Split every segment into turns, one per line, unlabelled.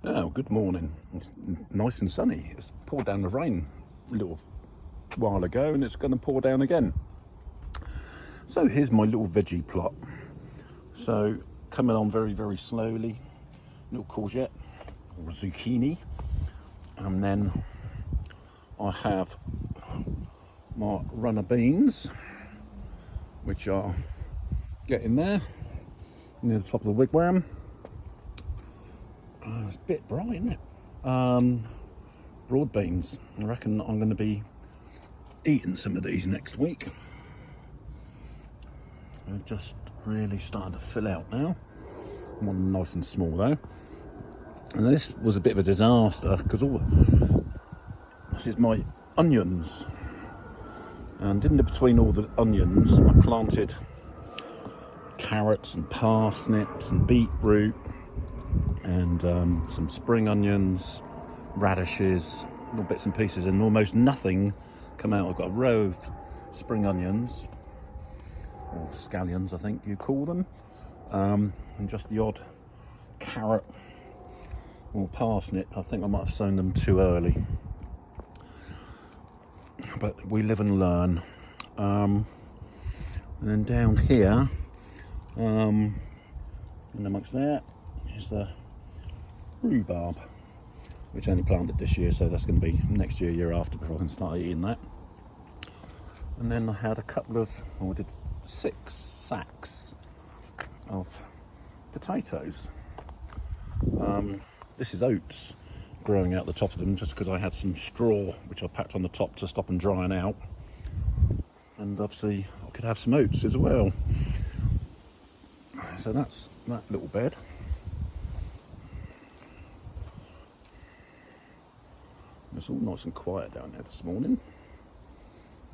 Oh, good morning. It's nice and sunny. It's poured down the rain a little while ago and it's going to pour down again. So here's my little veggie plot. So coming on very, very slowly. Little courgette or zucchini. And then I have my runner beans, which are getting there near the top of the wigwam. It's a bit bright, isn't it? Broad beans. I reckon I'm going to be eating some of these next week. They're just really starting to fill out now. One nice and small though. And this was a bit of a disaster because this is my onions. And in between all the onions, I planted carrots and parsnips and beetroot and some spring onions, radishes, little bits and pieces, and almost nothing come out. I've got a row of spring onions, or scallions I think you call them, and just the odd carrot or parsnip. I think I might have sown them too early, but we live and learn. And then down here, in amongst there, is the rhubarb, which I only planted this year, so that's going to be next year, year after, before I can start eating that. And then I had a couple of, I did 6 sacks of potatoes. This is oats growing out the top of them, just because I had some straw which I packed on the top to stop them drying out, and obviously I could have some oats as well. So that's that little bed. It's all nice and quiet down there this morning.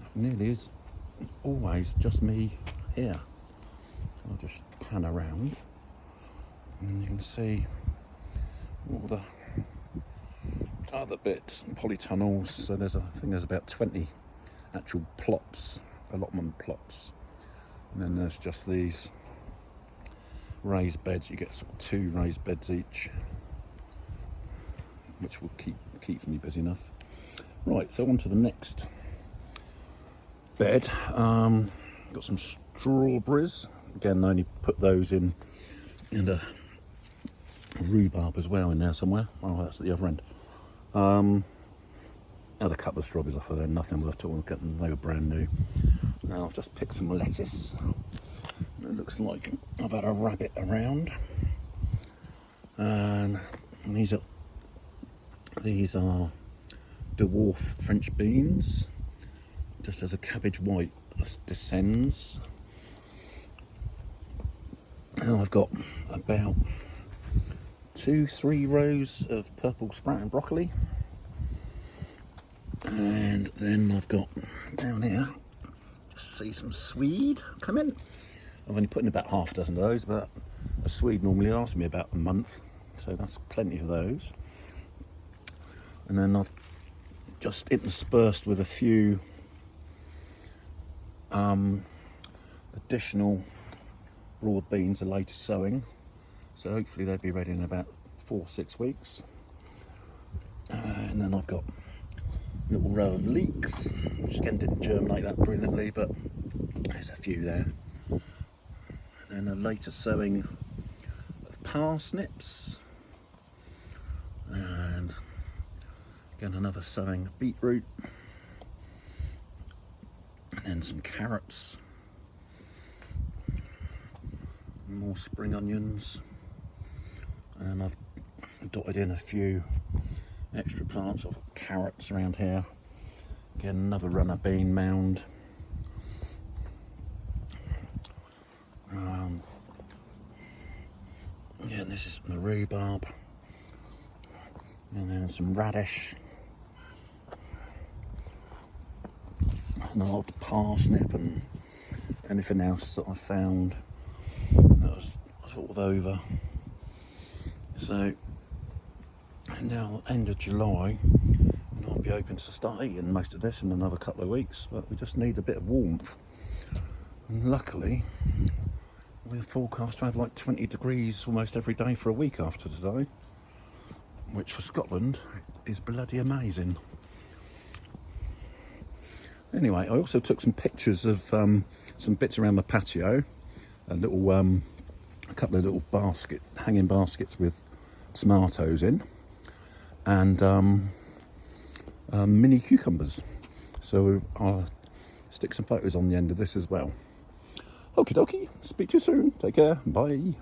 It nearly is always just me here. I'll just pan around and you can see all the other bits, polytunnels. So I think there's about 20 actual plots, allotment plots, and then there's just these raised beds. You get sort of 2 raised beds each, which will keep me busy enough. Right, so on to the next bed. Got some strawberries. Again, I only put those in, and a rhubarb as well in there somewhere. Oh, that's at the other end. Had a couple of strawberries off of there, nothing worth talking. They were brand new. Now I've just picked some lettuce. It looks like I've had a rabbit around. And these are dwarf French beans, just as a cabbage white descends. And I've got about 2-3 rows of purple sprouting broccoli, and then I've got down here, just see some swede coming. I've only put in about half a dozen of those, but a swede normally lasts me about a month, so that's plenty of those. And then I've just interspersed with a few additional broad beans, the latest sowing, so hopefully they'll be ready in about 4-6 weeks. And then I've got a little row of leeks, which again didn't germinate that brilliantly, but there's a few there. And then a later sowing of parsnips, and again another sowing of beetroot, and then some carrots, more spring onions, and I've dotted in a few extra plants of carrots around here. Again, another runner bean mound. Again, this is the rhubarb, and then some radish, an odd parsnip, and anything else that I found that was sort of over. So now end of July, and I'll be open to start eating most of this in another couple of weeks, but we just need a bit of warmth. And luckily we're forecast to have like 20 degrees almost every day for a week after today. which for Scotland is bloody amazing. Anyway, I also took some pictures of some bits around the patio, a couple of little hanging baskets with tomatoes in, and mini cucumbers. So I'll stick some photos on the end of this as well. Okie dokie, speak to you soon. Take care, bye.